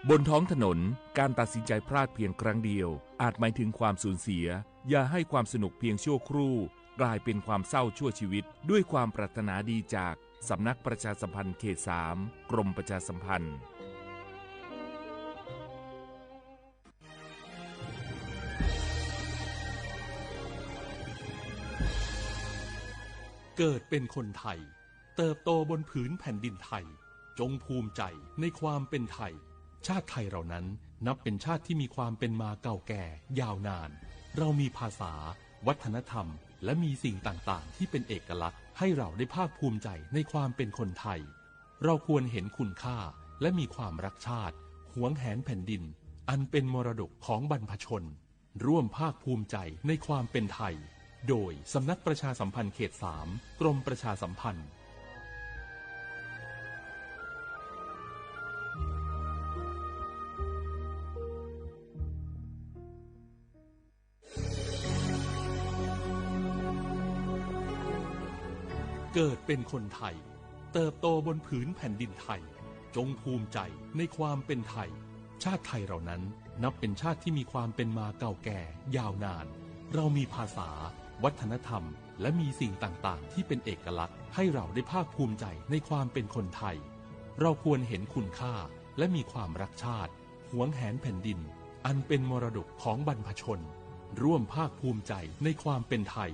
บนท้องถนนการตัดสินใจพลาดเพียงครั้งเดียวอาจหมายถึงความสูญเสียอย่าให้ความสนุกเพียงชั่วครู่กลายเป็นความเศร้าชั่วชีวิตด้วยความปรารถนาดีจากสำนักประชาสัมพันธ์เขต 3 กรมประชาสัมพันธ์เกิดเป็นคนไทยเติบโตบนผืนแผ่นดินไทยจงภูมิใจในความเป็นไทยชาติไทยเรานั้นนับเป็นชาติที่มีความเป็นมาเก่าแก่ยาวนานเรามีภาษาวัฒนธรรมและมีสิ่งต่างๆที่เป็นเอกลักษณ์ให้เราได้ภาคภูมิใจในความเป็นคนไทยเราควรเห็นคุณค่าและมีความรักชาติหวงแหนแผ่นดินอันเป็นมรดกของบรรพชนร่วมภาคภูมิใจในความเป็นไทยโดยสำนักประชาสัมพันธ์เขต 3 กรมประชาสัมพันธ์เกิดเป็นคนไทยเติบโตบนผืนแผ่นดินไทยจงภูมิใจในความเป็นไทยชาติไทยเรานั้นนับเป็นชาติที่มีความเป็นมาเก่าแก่ยาวนานเรามีภาษาวัฒนธรรมและมีสิ่งต่างๆที่เป็นเอกลักษณ์ให้เราได้ภาคภูมิใจในความเป็นคนไทยเราควรเห็นคุณค่าและมีความรักชาติหวงแหนแผ่นดินอันเป็นมรดกของบรรพชนร่วมภาคภูมิใจในความเป็นไทย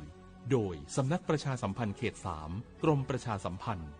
โดยสำนักประชาสัมพันธ์เขต 3 กรมประชาสัมพันธ์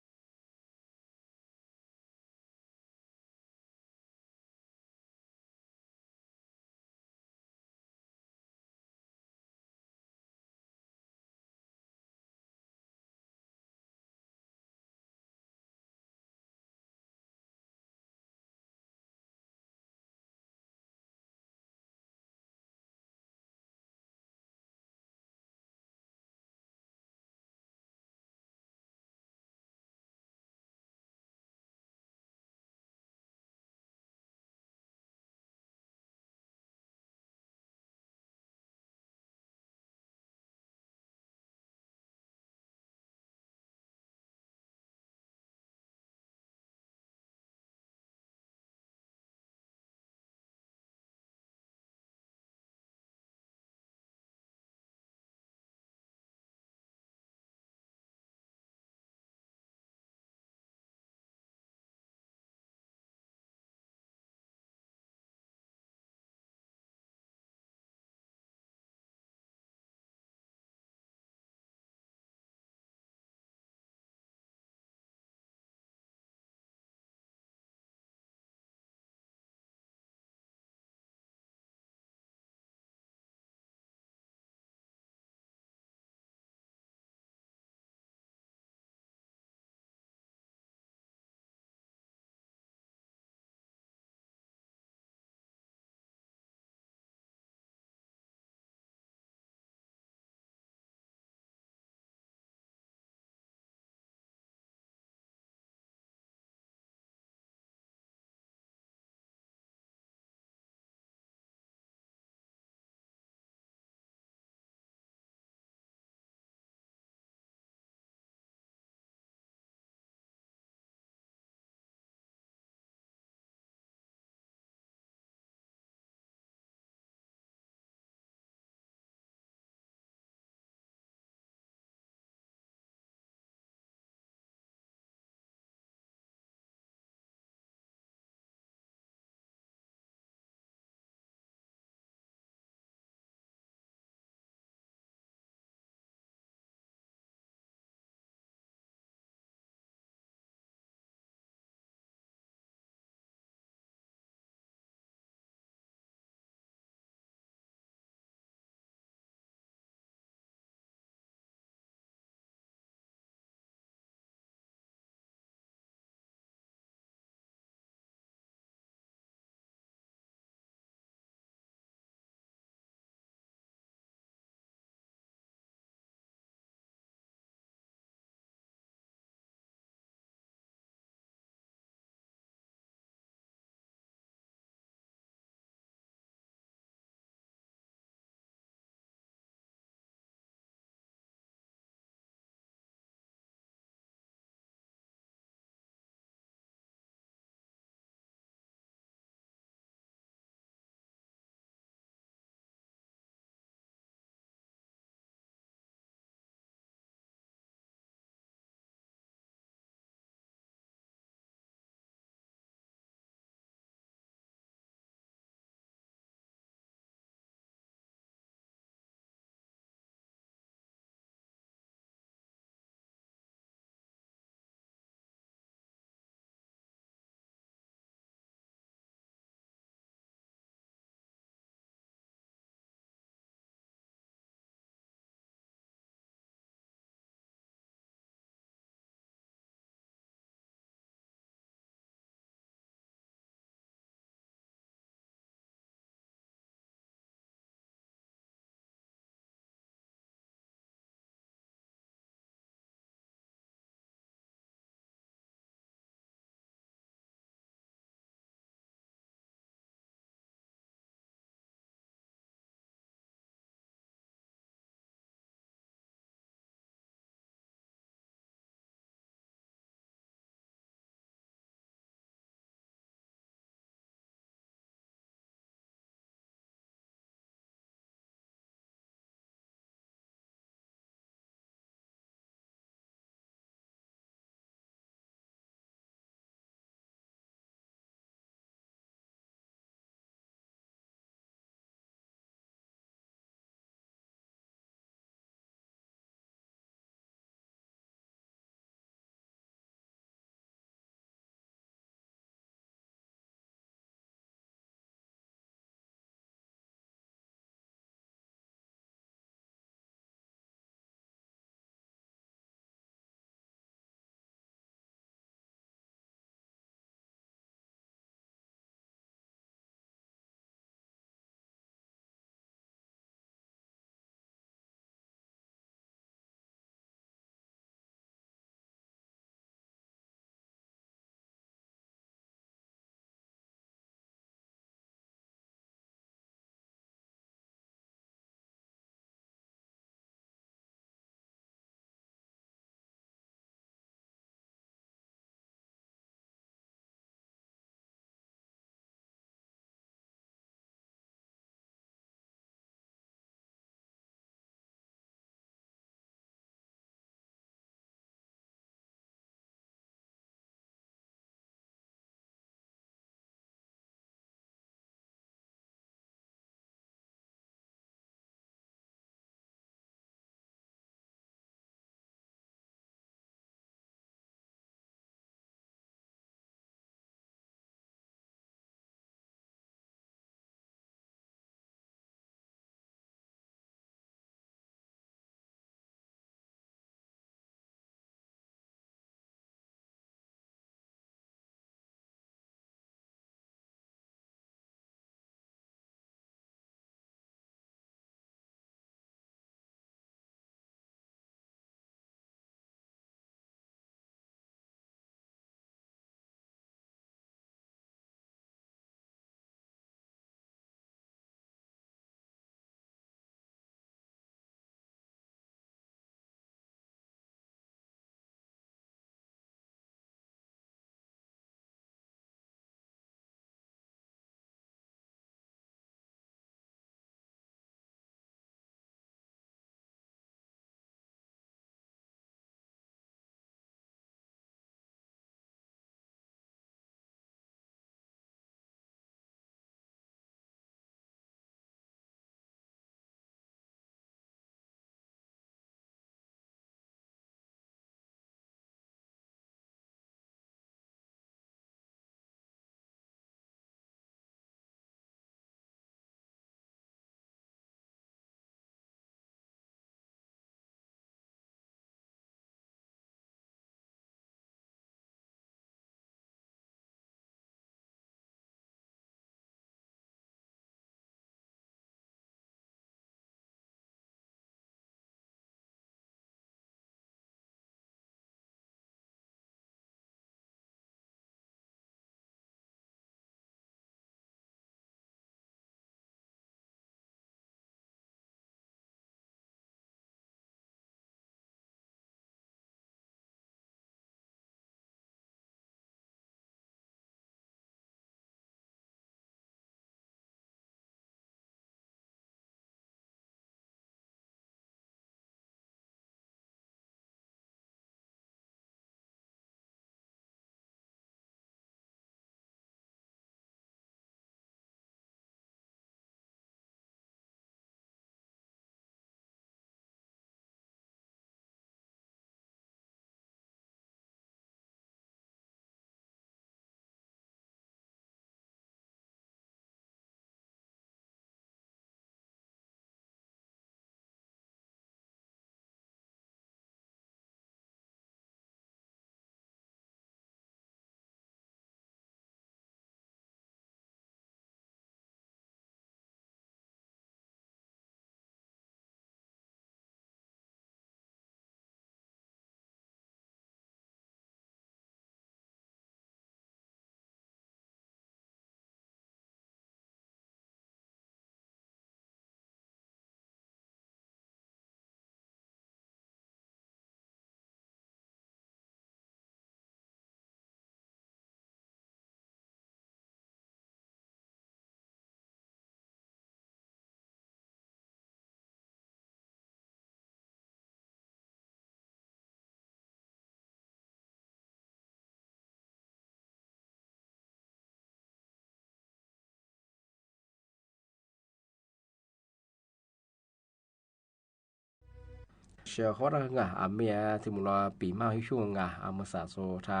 เชียวเขาได้ไงเมียที่มุลปีมาให้ช่วงไงมาสาโซทา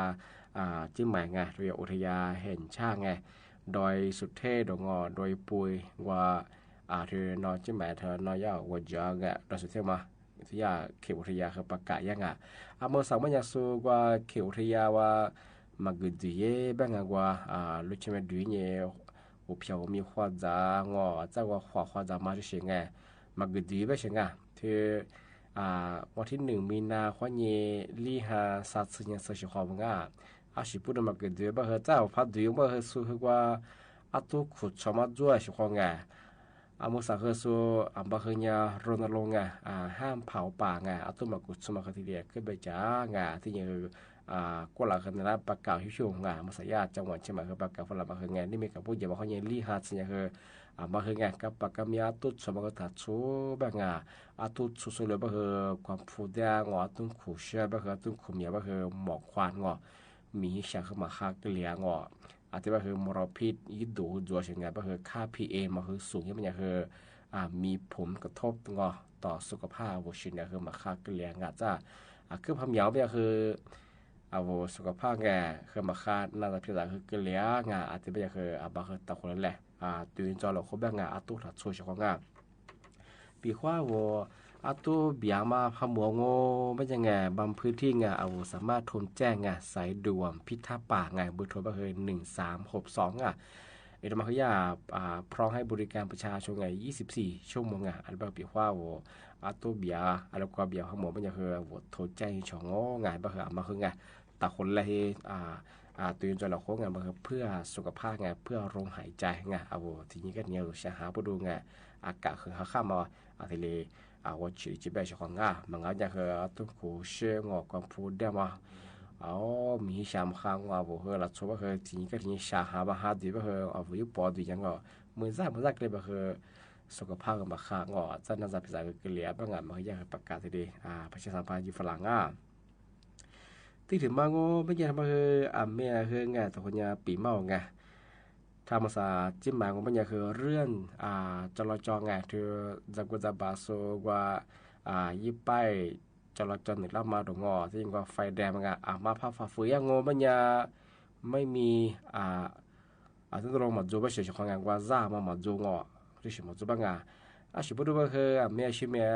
จิ้มใหม่ไงเรียอุทยาเห็นช่างไงโดยสุดเท่ดงโดยปุยว่าเธอนอนจิ้มใหม่เธอนอนยาวว่าจะไงโดยสุดเท่มาที่ยาเขตอุทยาคือประกาศยังไงมาสาวมันอยากสู้ว่าเขตอุทยาว่ามากุดีเย่บ้างว่าลุชิมาดูเนี่ย我票我มี花杂我在我花杂มาจะเสียงไงมากุดีไปเสียงไงที่วันที่1 มีนาคมนี้ลีหาสัตว์เนี่ยสิ่งของมึงสิพูดมากุดีบ่เฮเจ้าพัดดูบ่เฮสู้คือว่าตุขุดชมาจ้วยสิ่งของไงมุสาเฮสู้บ่เฮเนี่ยรณรงค์ไงห้ามเผาป่าไงตุมากุดสมาคติเดียขึ้นไปจ้าไงที่ยังก็หลังจากนั้นประกาศที่ช่วงมาสายาจังหวัดเชียงใหม่คือประกาศฝรั่งมาคือไงนี่มีกับผู้ใหญ่มาเขาเนี่ยลีฮัดเนี่ยคือมาคือไงกับประกาศมีตุดสมก็ถัดชูแบบไงตุดสุดๆเลยก็คือความฟูดางตุนขู่เชื่อก็คือตุนขู่เมียก็คือหมอกควันมีฉากคือมาคักเลี้ยงที่ว่าคือมลพิษยิ่งดูจัวเชียงใหม่ก็คือค่า PM มาคือสูงที่มันคือมีผลกระทบต่อสุขภาพวัวชินเนี่ยคือมาคักเลี้ยงจ้าคือพะเมียวเนี่ยคือสุขภาพไงคือมาคาดน่าจะพิจารณาคือเลี้ยงอาจจะไม่ใช่คือบางคนตะคนนั่นแหละตื่นจอหลอกเขาแบบตุถัดช่วยช่วยงปีว่าตุเบียมาพะมัวงไม่ใช่บางพื้นที่สามารถโทรแจ้งสายด่วนพิทักษ์ป่าเบอร์โทรก็คือ1362เอตมาคืพร้อมให้บริการประชาชน24 ชั่วโมงอันแบบปีว่าตุเบียอะไรก็เบียพะมัวไม่ใช่คือโทรแจ้งช่องบางมาคือแต่คนละตื่นจนเราโค้งมาเพื่อสุขภาพเพื่อลมหายใจทีนี้ก็เนี่ยจะหาผู้ดูอากาศคือข้ามมาทีเลยว่าชีวิตแบบของมันก็จะคือตุ้งขู่เชื่อความพูดได้มามีชามข้างคือเราชอบคือทีนี้ก็ทีนี้ชาหาบ้าหาดีคืออยู่ปอดอย่างมือซ้ายเลยคือสุขภาพมาข้างจะน่าจะพิจารณาเกลี่ยบ้างมันก็จะประกาศทีเดียประชาสัมพันธ์อยู่ฝรั่งที่ถึงมาไม่ใช่มาคือเมียคือแต่คนยาปีเมาทำภาษาจิ้มหมายของมันคือเรื่องจราจรคือจักรจับบาโซว่ายี่ป้ายจราจรหนึ่งรับมาตรงที่ยังว่าไฟแดงมาพาฝ่าฝืนมันไม่มีที่ตรงมาจูบเฉยๆของว่าซ่ามาจูที่ชิมาจูบ้างชิบุดูว่าคือเมียชิเมีย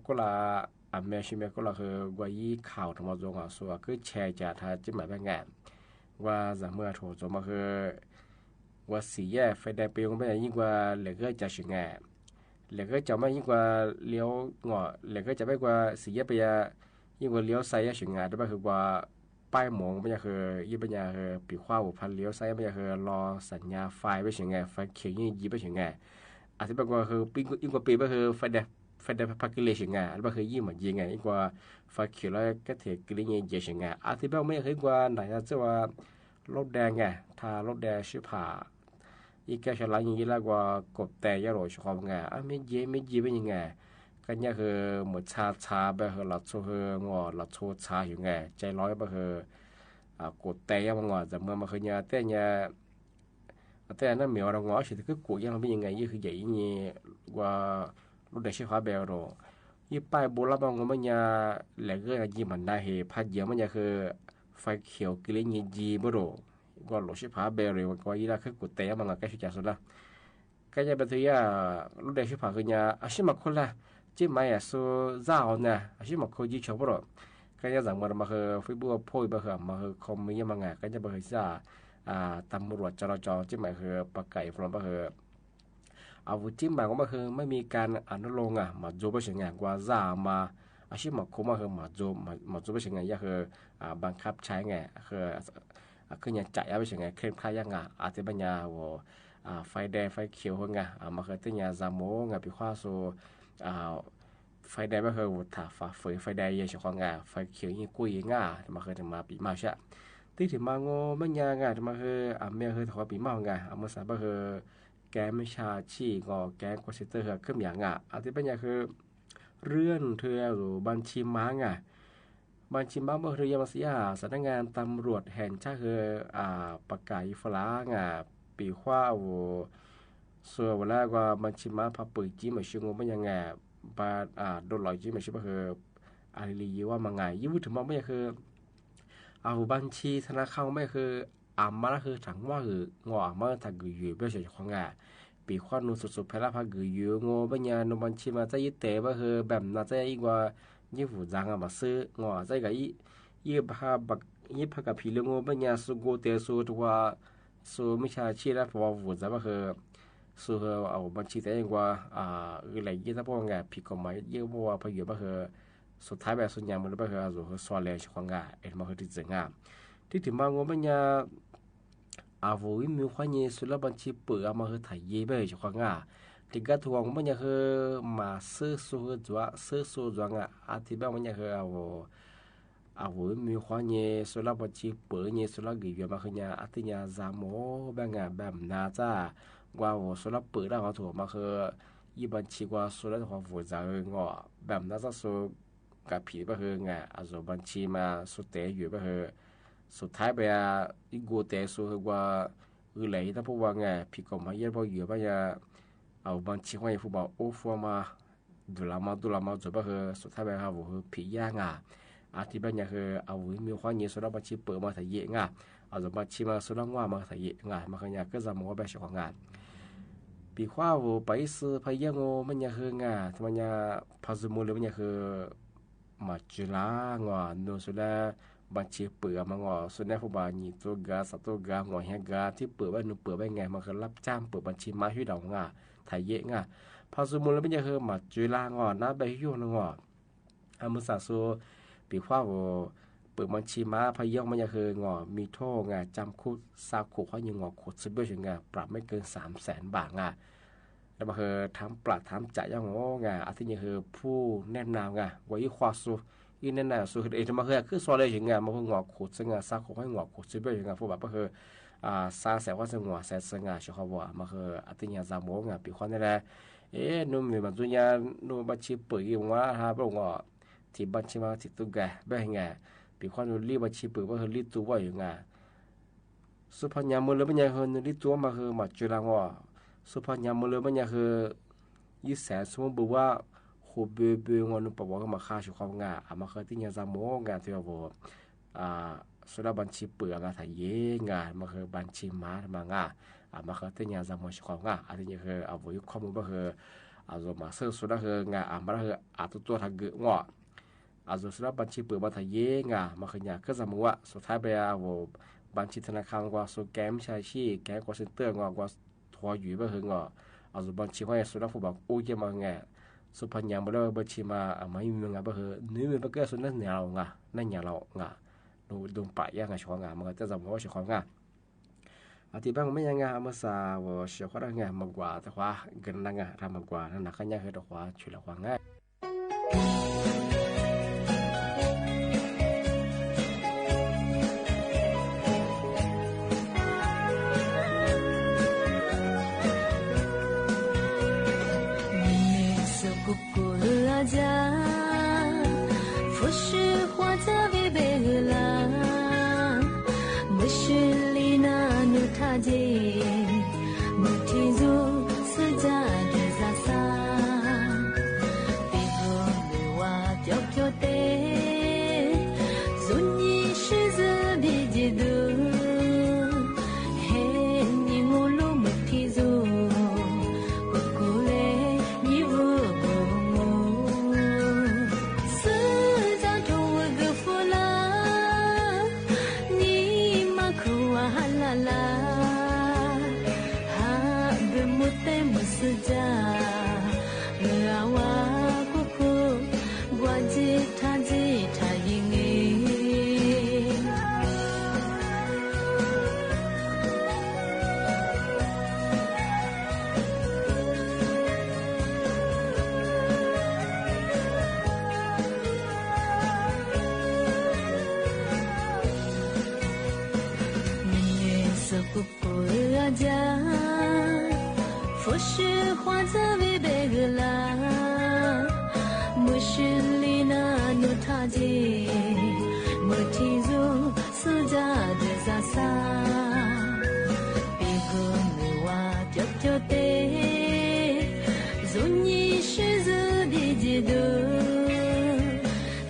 ก็ละเมียชิเมียก็ละคือว่ายี่ข่าวทั้งหมดส่วนคือแชร์จากทางจิ้มหมายแบบว่าจะเมื่อโทรจมาคือว่าสีแยกไฟแดงไปยังไม่ยิ่งกว่าเหลือก็จะชิงเหลือก็จะไม่ยิ่งกว่าเลี้ยวเหลือก็จะไม่กว่าสีแยกไปยิ่งกว่าเลี้ยวซ้ายชิงได้ไหมคือว่าป้ายหมองไม่ใช่คือยี่ปัญญาคือปีขว้าพันเลี้ยวซ้ายไม่ใช่คือรอสัญญาไฟไปชิงไฟเขียวยิ่งยี่ไปชิงอาจจะเป็นว่าคือยิ่งกว่าปีก็คือไฟแดงพักกิเลสชิงหรือว่าคือยิ่งเหมือนยิ่งยิ่งกว่าไฟเขียวแล้วก็เถียกิเลสยิ่งเยอะชิงอาจจะเป็นไม่คือกว่าไหนจะว่ารถแดงถ้ารถแดงชิบหาอีกแค่ฉลาดอย่างนี้แล้วกว่ากบแต่ยาโรชอบไม่เย่เป็นยังไงก็เนี่ยคือเหมือนชาแบบคือหลัดโซ่หลัดโซ่ชาอยู่ใจร้อยแบบคือกดแต่ยังจะเมื่อมาคือเนี่ยแต่นั่นเหมียวเราสิคือกดยังเป็นยังไงยี่คือใหญ่ยี่กว่ารถแดงชิบหาแบบโรยี่ป้ายโบราณมันเนี่ยแหลกก็ยี่มันได้เหพัดเยอะมันเนี่ยคือไฟเขียวกิเลสยี่จีบโรก็หลุดชิบหายเบลก็ยี่ละคือกดแต่มันก็ชุดจัสุดละก็จะเป็นที่รถแดงชิบหายคือเนี่ยอาชีพมาคนละจีไม่สู้จ้าเนี่ยอาชีพมาคนยี่ชอบโรก็จะสั่งมาคือฟิบัวพ่อยมาคือมาคือคอมมียังไงก็จะเป็นที่ตำรวจจราจรจีไม่คือประกาศฟลอมมาคืออาวุธจีไม่ก็มาคือไม่มีการอนุโลมมาโจบไปเสียงกว่าจ้ามาอาชีพมาคุมมาคือมาโจบไปเสียงก็คือบังคับใช้คือเนี่ยจ่ายไปเสียงเคลมค่ายังอาจจะเป็นยาไฟแดงไฟเขียวมาคือที่เนี่ยจามงปีขว้าโซไฟแดงไม่เคยถ่าฝืนไฟแดงยังเฉพาะไฟเขียวยิ่งกุ้ยมาเคยถึงมาปีมาใช่ที่ถึงมาไม่ยามาคือเมียเคยถอดปีมามาสาบคือแกไม่ชาชีแกกวาซิเตอร์ขึ้นอย่างอาจจะเป็นยาคือเรื่องเธอหรือบัญชีม้าบัญชีม้าเมื่อเรียนมาเสียสำนักงานตำรวจแห่งชาติคือประกาศฝรั่งปีขว้าส่วนเวลาก็บัญชีม้าพาปืนจี้มาชิงไม่ยังบาโดนหลอยจี้มาชิบคือ อะไรลีว่ามาไงยิ่งพูดถึงมาไม่คือเอาบัญชีธนาคารไม่คือมาแล้วคือถังว่าคืองอมาถ้ากูอยู่ไม่ใช่ของงาปีควันนูสุดๆเพล่าพากูอยู่งอปัญญาโนบัญชีมาจะยึดเตะว่าคือแบบน่าจะอีกว่ายิ่งฝูจังมาซื้องอใจกับยี่พาบักยี่พากับพี่เลี้ยงปัญญาสุโกเตสุตัวสุไม่ใช่ชีแล้วเพราะว่าฝูจังว่าคือสุเอาบัญชีแต่ยังว่าอะไรยี่ถ้าพวกงาพี่ก็ไม่ยี่พวกพาอยู่ว่าคือสุดท้ายแบบส่วนใหญ่มันก็คือเราสอนเลยของงามาคือที่จะงาที่ถึงมางปัญญาvuiมีความยิ่งสุดแล้วบัญชีเปิดมาคือถ่ายยี่ไปเฉพาะง่าที่ก็ทวงมันยังคือมาซื้อสู้จังที่บ้านมันยังคือvuiมีความยิ่งสุดแล้วบัญชีเปิดยิ่งสุดแล้วกี่เดือนมาคือเนี่ยที่เนี่ยจามโม่แบบน่าจะว่าสุดแล้วเปิดแล้วเขาถูกมาคือยี่บัญชีว่าสุดแล้วของผู้จ่ายงอแบบน่าจะสุดกับผีไปคือไงบัญชีมาสุดเตะอยู่ไปคือสุดท้ายไปอีกกูเตะสู้ว่าเลยถ้าพวกว่าไงพี่ก็มาเยอะพออยู่ไปเอาบัญชีของผู้บ่าวโอ้ฟัวมาดูลามาจบไปคือสุดท้ายไปครับผมพี่ย่างที่บ้านเนี่ยคือเอามีความเย็นสุดแล้วบัญชีเปิดมาถ่ายเยอะเอาบัญชีมาสุดแล้วว่ามาถ่ายเยอะมาคือเนี่ยก็จะมองว่าแบบของงานปีข้าวไปซื้อพายงมันเนี่ยคืองานที่มันเนี่ยพาสมุเลยมันเนี่ยคือมาจุฬางอโนสุดแล้วบัญชีเปิดมางอส่วนในผู้บริหารตัวกาสัตว์กางอแหกาที่เปิดไว้หนูเปิดไว้ไงมันคือรับจ้างเปิดบัญชีมาให้ดอกถ่ายเยอะพอสมมุติแล้วมันจะคือมาจุฬางอนะใบยุ่งงอามุสาสูปีข้าวเปิดบัญชีมาพยองมันจะคืองอมีโทษจำคุกซาคุเขายิงงอขุดซื้อเบี้ยงปรับไม่เกิน300,000 บาทแล้วมันคือทำปรับทำจ่ายยังอาทิตย์นี้คือผู้แนะนำไว้ความสูอีนั่นน่ะสุดเอทมาคือสอนเลยถึงมันคืองอขุดซึ่งซาคุให้งอขุดซื้อเบี้ยงผู้แบบก็คือซาแสว่าจะงอแสซึ่งชอบว่ามันคืออาทิตย์นี้จำโม่ปีคนนี่แหละนุ่มมีบรรจุญานุ่มบัญชีเปิดอยู่ว่าฮะพวกงอที่บัญชีมาติดตัวแกแบบปีคนรีบัญชีเปิดว่าคือรีตัวว่าอย่างสุพรรณมือเลยมันยังคือรีตัวมาคือมาจุฬางอสุพรรณมือเลยมันยังคือ20,000สมมติบอกว่าเบงอนุปบอกมาค่าชุความมาเคยที่ยังจำโม่ที่ว่าสุดาบัญชีเปลือกถ่ายเย่มาคือบัญชีมามาเคยที่ยังจำโม่ชุความที่ยังคือเอาไว้ข้อมูลก็คือมาซื้อสุดาคืมาคือตัวทางเกงสุดาบัญชีเปลือกมาถ่ายเย่มาคือเนี่ยก็จำว่าสุดท้ายไปบัญชีธนาคารกว่าสุดแกมชายชีแกกว่าเซ็นเตอร์กว่าทัวร์อยู่ก็คือบัญชีของสุดาผู้บอกโอ้ยมาสุพรรณมาแล้วบัญชีมาไม่มีเงินก็คือนี่มันก็ส่วนนั้นเนี่ยเรานั่นเนี่ยเราดูป่ายยังช่วงมันก็จะจำว่าช่วงที่บ้านไม่ยังมาสาวช่วงนั้นมากกว่าแต่ว่าเกินนั่งทำมากกว่านั่นนักยังคือดอกว่าช่วยเราง่าย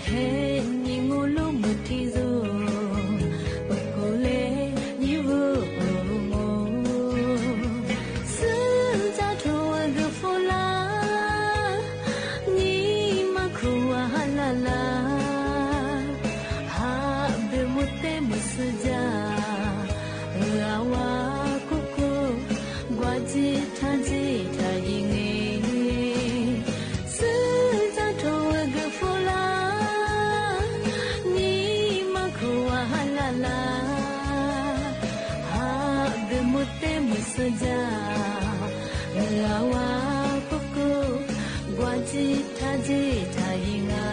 Hey musuja awa kuku gwaji thaji thayinge suja thowe gfula ni makwa halala ha gmutte musuja awa kuku gwaji thaji thayinga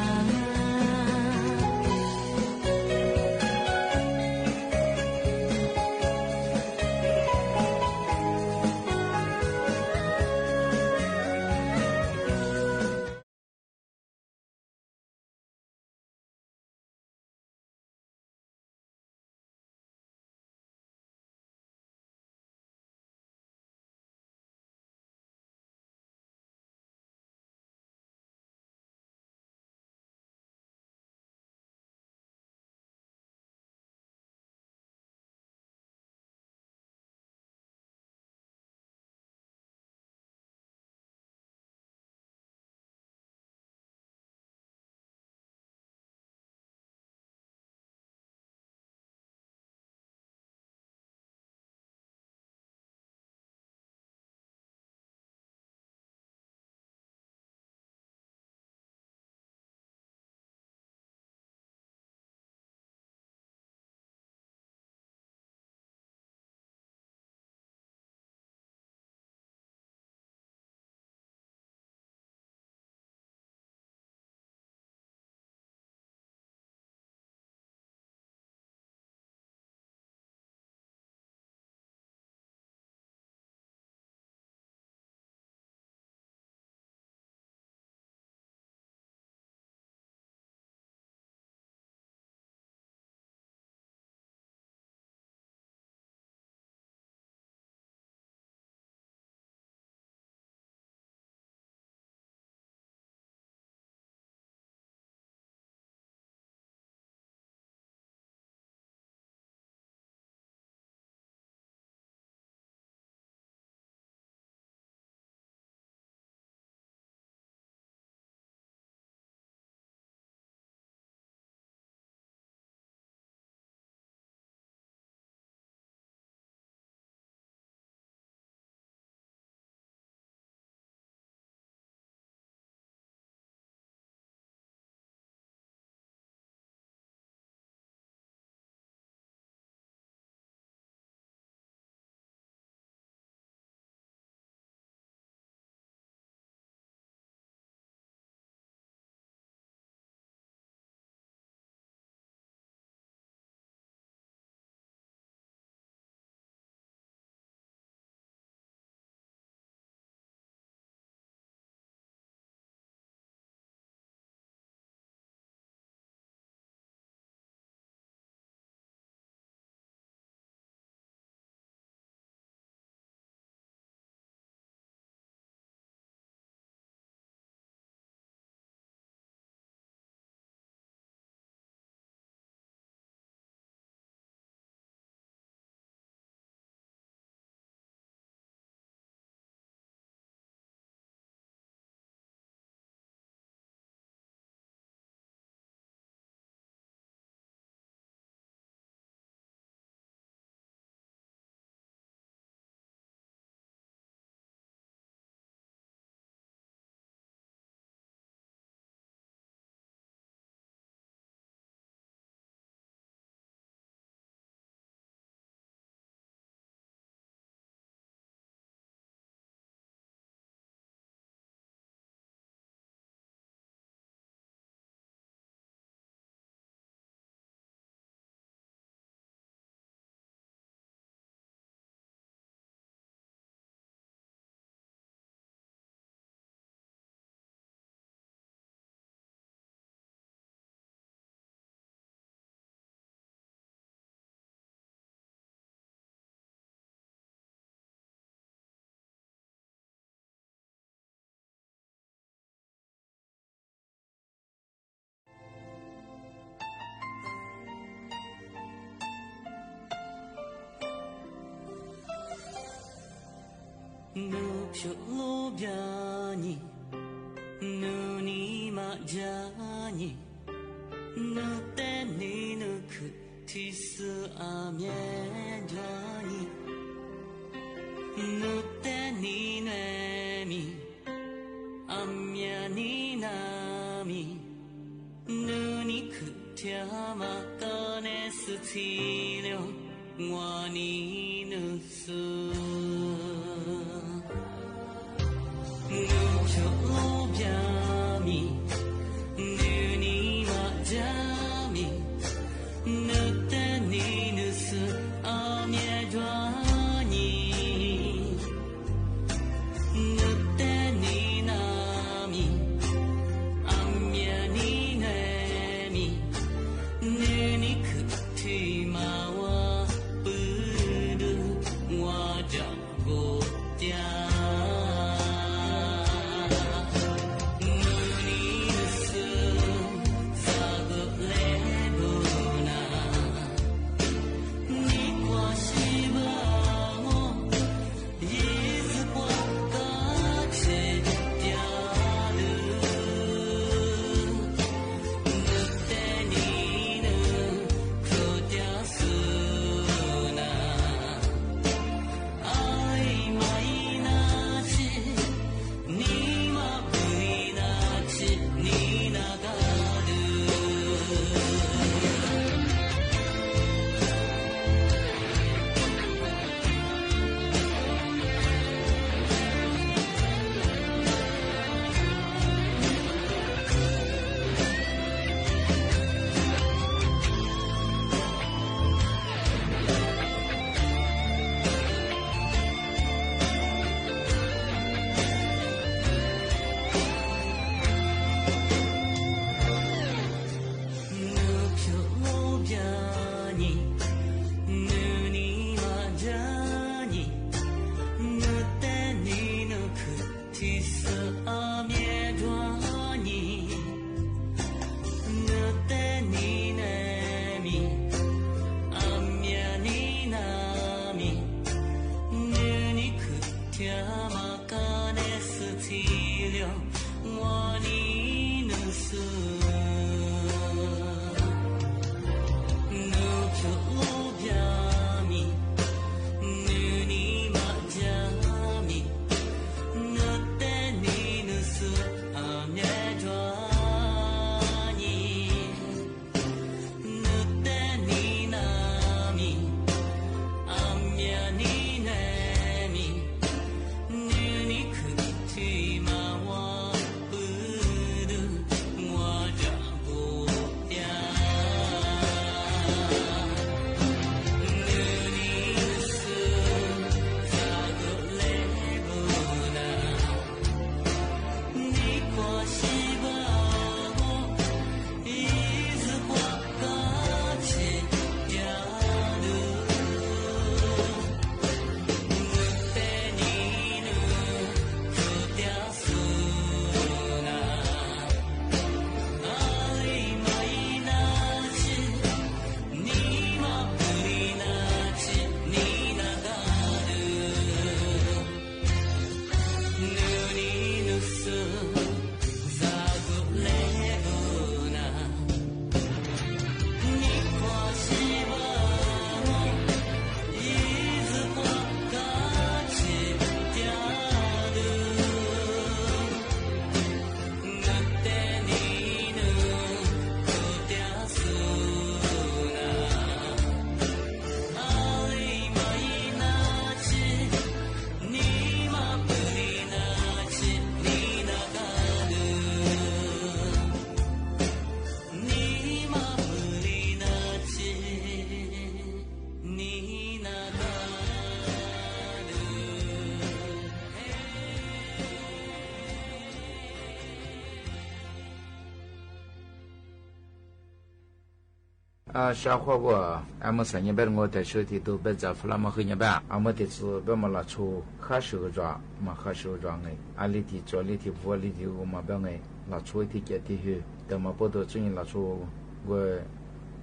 Lubiani Nuni majani Nuteni nuku tisu 阿面着你，ぬってにねみ阿面になみぬにくてまかねすちりょ我にぬすぬちょびゃみぬにまじゃみぬってにぬすあみえじわにぬってになみあみえにねみぬにくてまわぶるわじゃごじゃ消化过，俺们3年半我在手里都别在弗拉马黑年半，俺们这次别么拉出喝手抓，嘛喝手抓哎，俺里地做里地屋里地我嘛别哎，拉出一点地去，等嘛不多专业拉出我，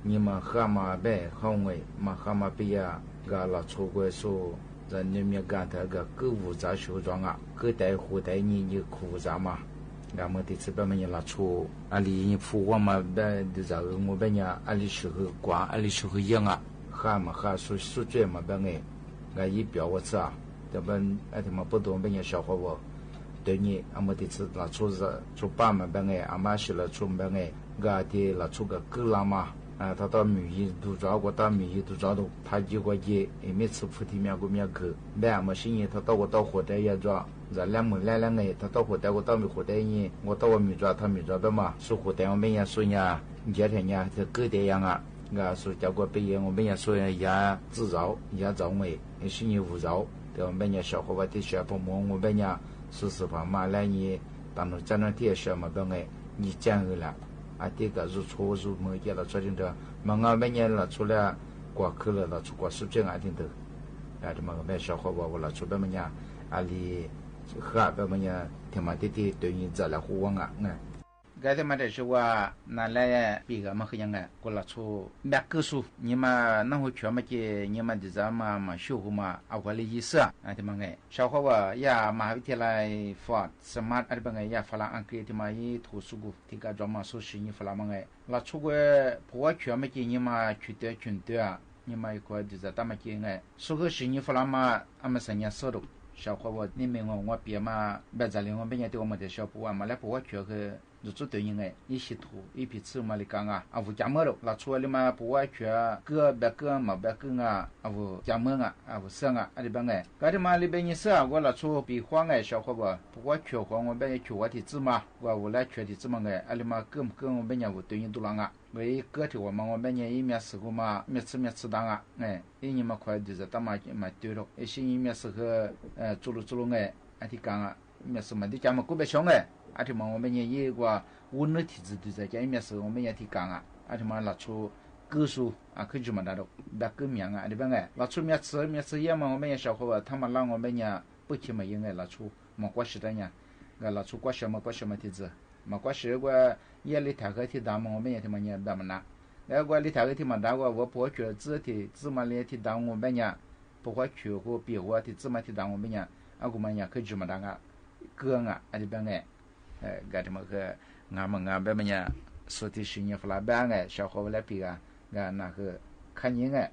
你们喝嘛别好哎，嘛喝嘛别呀，个拉出过说，在你们干那个购物杂手抓啊，购带货带你裤子嘛。俺们这次别么拉出，俺里你铺我嘛别的这个我别伢，俺里时候刮，俺里时候养啊，哈嘛哈数据嘛本哎，个一表我吃啊，这本哎他妈不懂本也小伙我，对你俺们的吃拿出爸嘛本哎，俺妈是了出本哎，个的拿出个狗啦嘛。啊，他到米一都找过，到米一都找到，他就过去，每次菩提面过面口，买么生意，他到我到火袋也抓，这两门来两个，他到火袋我到没火袋呢，我到我米抓，他米抓的嘛，说火袋我们也说呀，今天呀，这狗的样啊，啊说叫过毕业，我们也说呀，也自饶，也造伪，也生意无饶，对我们也小伙伴的小朋友，我们也说实话嘛，来你当中在那点小嘛，本来你讲去了。啊，这个入错入门给了，昨天这门啊，每年了出来挂科了出挂数据啊，听头，啊，这么个买小伙伴我了出别么样，啊里和别么样，听嘛弟弟对你这来互往啊，该他妈的是我拿来比个么个样啊，过了出买个数，你们那会全么的，你们的咱嘛学户嘛，啊我的意思啊，他妈个小伙伴呀，马วิทยาลัยฟอร์ดสมาร์ทอะไรบางอย่างฝรั่งอังกฤษที่มาที่ถูสุกุที่การจอมาสุชินี่ฝรั่งบางอย่างเราช่วยผัว全么的你们去对啊，你们一块的在他们经哎，所以是你ฝรั่ง嘛，俺们3年收入。小伙伴，你们我别嘛，别在里我们也对我们的小伙伴嘛来ผัว全个。就做对应哎，一些图一批次嘛里讲啊，啊无加么了，拿出来嘛不完全个别个嘛别个啊，啊无加么啊，啊无生啊，啊里边哎，搿里嘛里边你说啊，我拿出比方哎，小伙伴不完全话我们也去我的字嘛，我无来全的字嘛哎，啊里嘛跟我们也无对应度了啊，为个体我们也一面时候嘛，面次当啊，哎，一年嘛快就是他嘛对了，一些一面时候走路哎，啊的讲啊，面时嘛的讲嘛个别想哎。啊，他妈我们也有个温热体质的在家里面时候，我们也提讲啊，啊他妈拿出狗数啊，可以这么大的，别狗面啊，对吧？哎，拿出面吃也嘛，我们也小伙伴，他们让我们也不去嘛，应该拿出嘛过时的呢，拿出过时嘛体质，嘛过时个也里头个提大嘛，我们也他妈也别么拿，那个里头个提嘛大个，我不觉得芝麻里提大我们也不会去和比我的芝麻提大我们也，啊我们也可以这么大个，个啊，对吧？哎。gati ma ke nga be manya soti shinya fla ba nga sha kho la pi ga na ke khanyi nga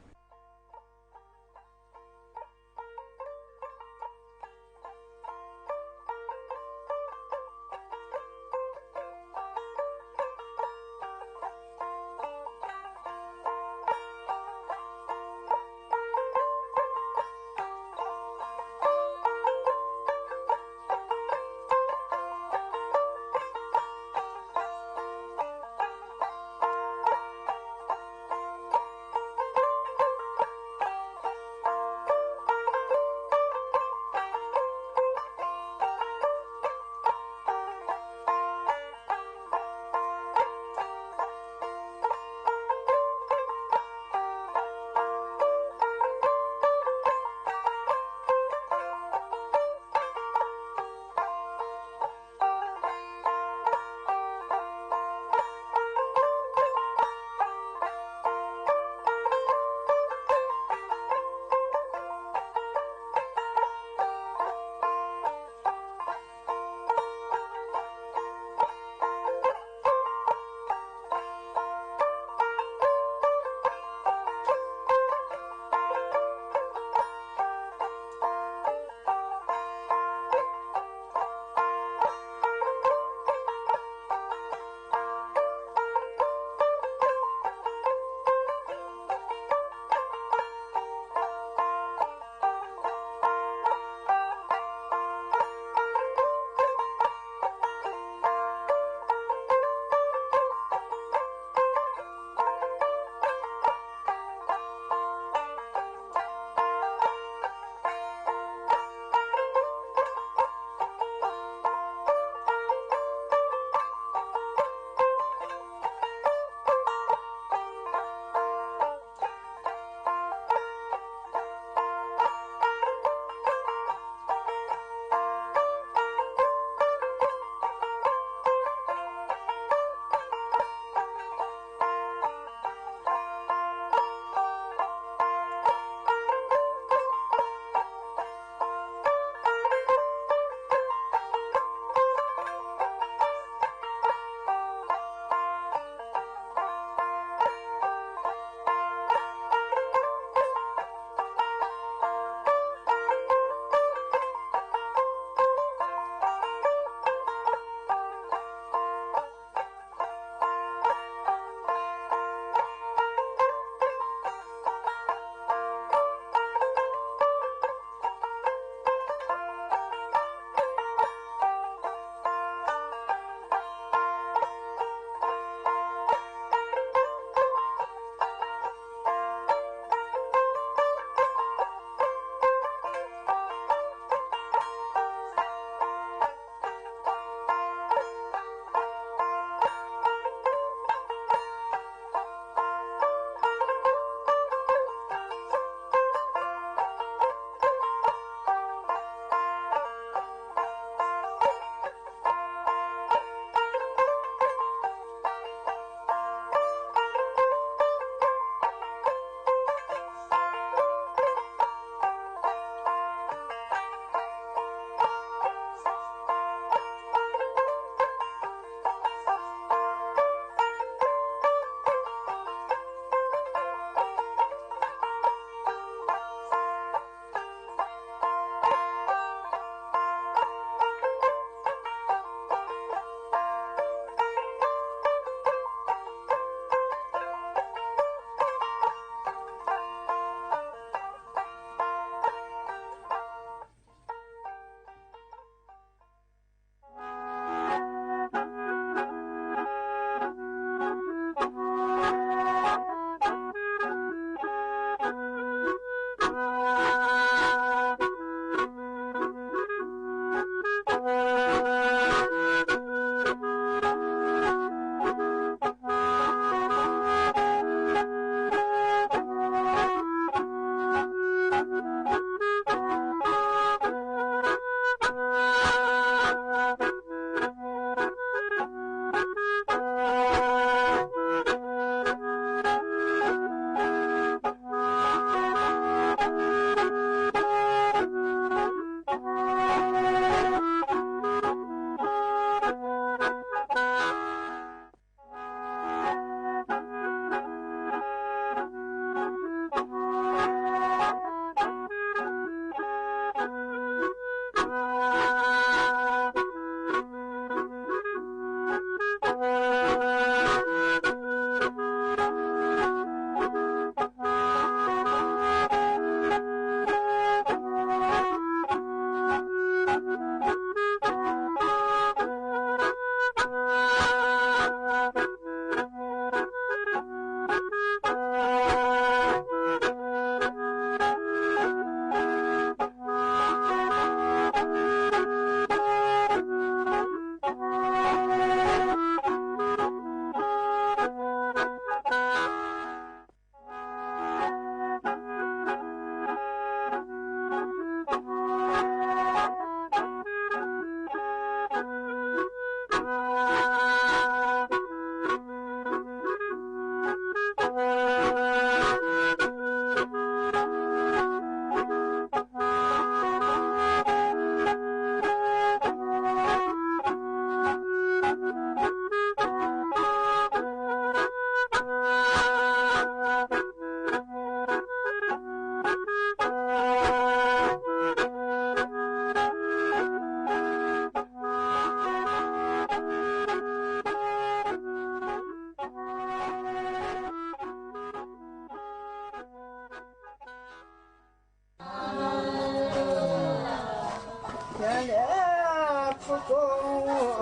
了不过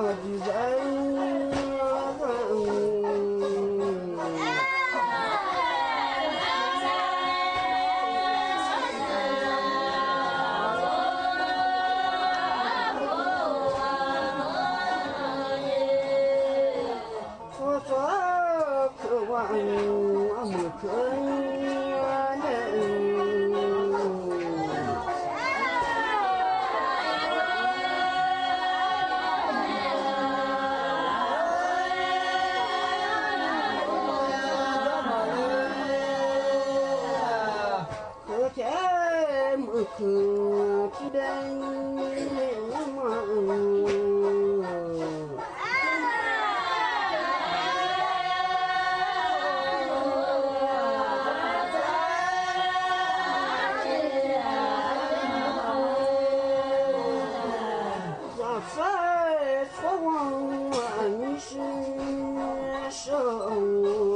的人。错忘你是手。